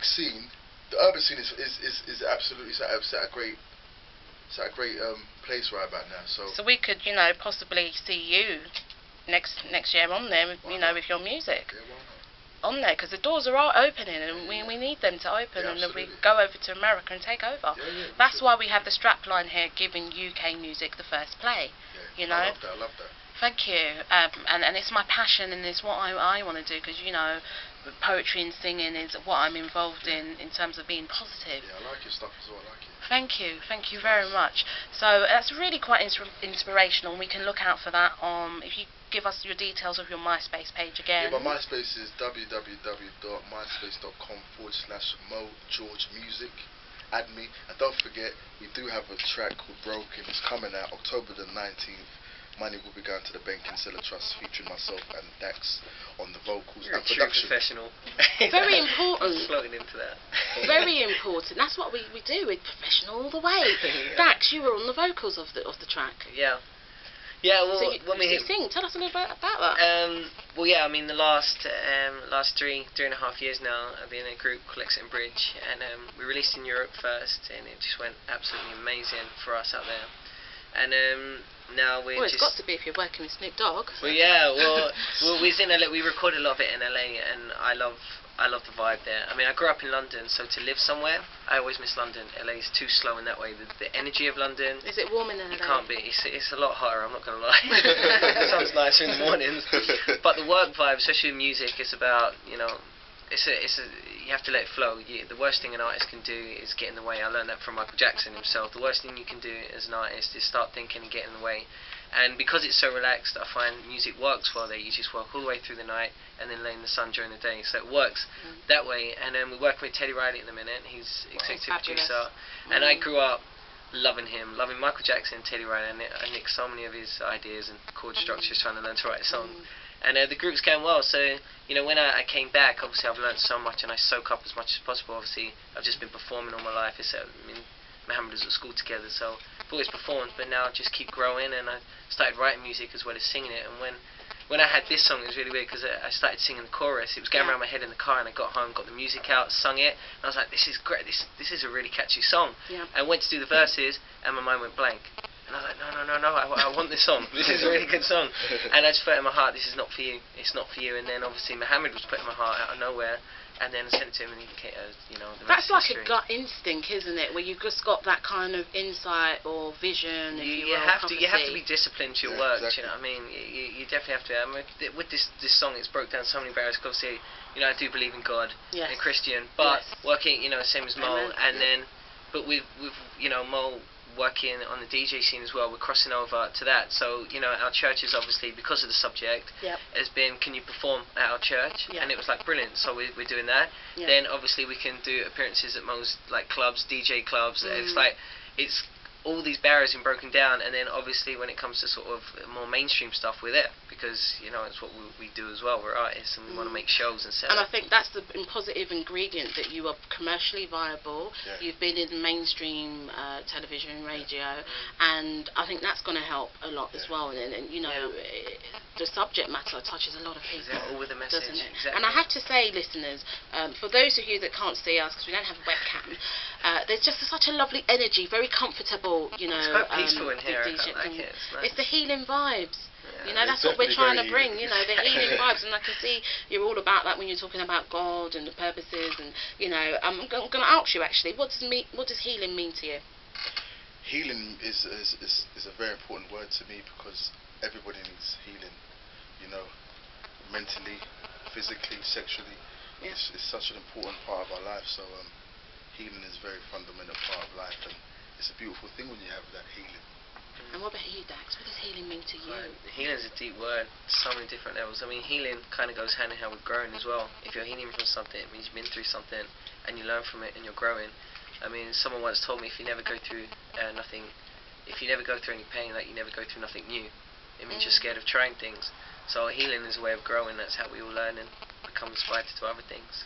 music scene, the urban scene is absolutely at a great place right about now. So we could, you know, possibly see you next year on there, you know, with your music. Yeah, why not? On there, because the doors are all opening, and we need them to open, and then we go over to America and take over. That's why we have the strapline here, giving UK music the first play. You know. I love that. Thank you. And it's my passion, and it's what I want to do, because, you know, poetry and singing is what I'm involved in terms of being positive. Yeah, I like your stuff as well. I like it. Thank you very much. So that's really quite inspirational, and we can look out for that on, if you give us your details of your MySpace page again. Yeah, my MySpace is www.myspace.com/MoGeorgeMusic. Add me, and don't forget, we do have a track called Broken. It's coming out October the 19th. Money will be going to the Kinsella Trust, featuring myself and Daxs on the vocals and production. Professional. Very important. Floating into that. Very important. That's what we do. We're professional all the way. Dax, you were on the vocals of the track. Yeah. Yeah, well, so you sing. Tell us a little bit about that. Well, yeah, I mean, the last 3.5 years now, I've been in a group called Exit and Bridge, and we released in Europe first, and it just went absolutely amazing for us out there. And now we're it's got to be if you're working with Snoop Dogg. Well, yeah, we recorded a lot of it in LA, and I love the vibe there. I mean, I grew up in London, so to live somewhere, I always miss London. LA is too slow in that way. The energy of London. Is it warm in LA? You can't be. It's a lot hotter. I'm not gonna lie. It sounds nicer in the mornings, but the work vibe, especially with music, is about, you know, you have to let it flow. The worst thing an artist can do is get in the way. I learned that from Michael Jackson himself. The worst thing you can do as an artist is start thinking and get in the way. And because it's so relaxed, I find music works well there. You just work all the way through the night and then lay in the sun during the day. So it works that way. And we're working with Teddy Riley at the minute. He's executive producer. And I grew up loving him, loving Michael Jackson and Teddy Riley. I nicked so many of his ideas and chord structures trying to learn to write a song. And the group's going well, so, you know, when I came back, obviously I've learned so much, and I soak up as much as possible. Obviously, I've just been performing all my life. I mean, Mohammed was at school together, so I've always performed, but now I just keep growing, and I started writing music as well as singing it. And when I had this song, it was really weird, because I started singing the chorus. It was going around my head in the car, and I got home, got the music out, sung it, and I was like, this is great, this is a really catchy song. I went to do the verses, and my mind went blank. And I was like, no, I want this song. This is a really good song. And I just felt in my heart, this is not for you. It's not for you. And then obviously Mohammed was put in my heart out of nowhere. And then I sent it to him, and he became, you know, the rest That's like history. a gut instinct, isn't it? Where you've just got that kind of insight or vision. You have to be disciplined to your work. Exactly. You know what I mean? You definitely have to. I mean, with this song, it's broke down so many barriers. Obviously, you know, I do believe in God and Christian, but working, you know, same as Mo, and then, but with you know, Mo working on the DJ scene as well, we're crossing over to that. So, you know, our churches, obviously, because of the subject, has been, can you perform at our church? And it was like, brilliant, so we're doing that. Then obviously we can do appearances at most, like, clubs, DJ clubs. It's like, it's all these barriers have been broken down, and then obviously when it comes to sort of more mainstream stuff, we're there, because, you know, it's what we do as well. We're artists, and we want to make shows and sell. And I think that's the positive ingredient, that you are commercially viable. You've been in mainstream television and radio, and I think that's going to help a lot as well. And you know, the subject matter touches a lot of people. All with a message, doesn't it? exactly. And I have to say, listeners, for those of you that can't see us because we don't have a webcam, there's just such a lovely energy, very comfortable. You know, it's quite peaceful in here. I like it. It's the healing vibes. You know, that's what we're trying to bring, you know, the healing vibes. And I can see you're all about that when you're talking about God and the purposes. And, you know, I'm going to ask you, actually, what does healing mean to you? Healing is a very important word to me, because everybody needs healing, you know, mentally, physically, sexually. It's such an important part of our life. So healing is a very fundamental part of life, and it's a beautiful thing when you have that healing. And what about you, Dax? What does healing mean to you? Healing is a deep word, so many different levels. I mean, healing kind of goes hand in hand with growing as well. If you're healing from something, it means you've been through something, and you learn from it, and you're growing. I mean, someone once told me, if you never go through if you never go through any pain, like, you never go through nothing new. It means you're scared of trying things. So healing is a way of growing. That's how we all learn and become inspired to do other things.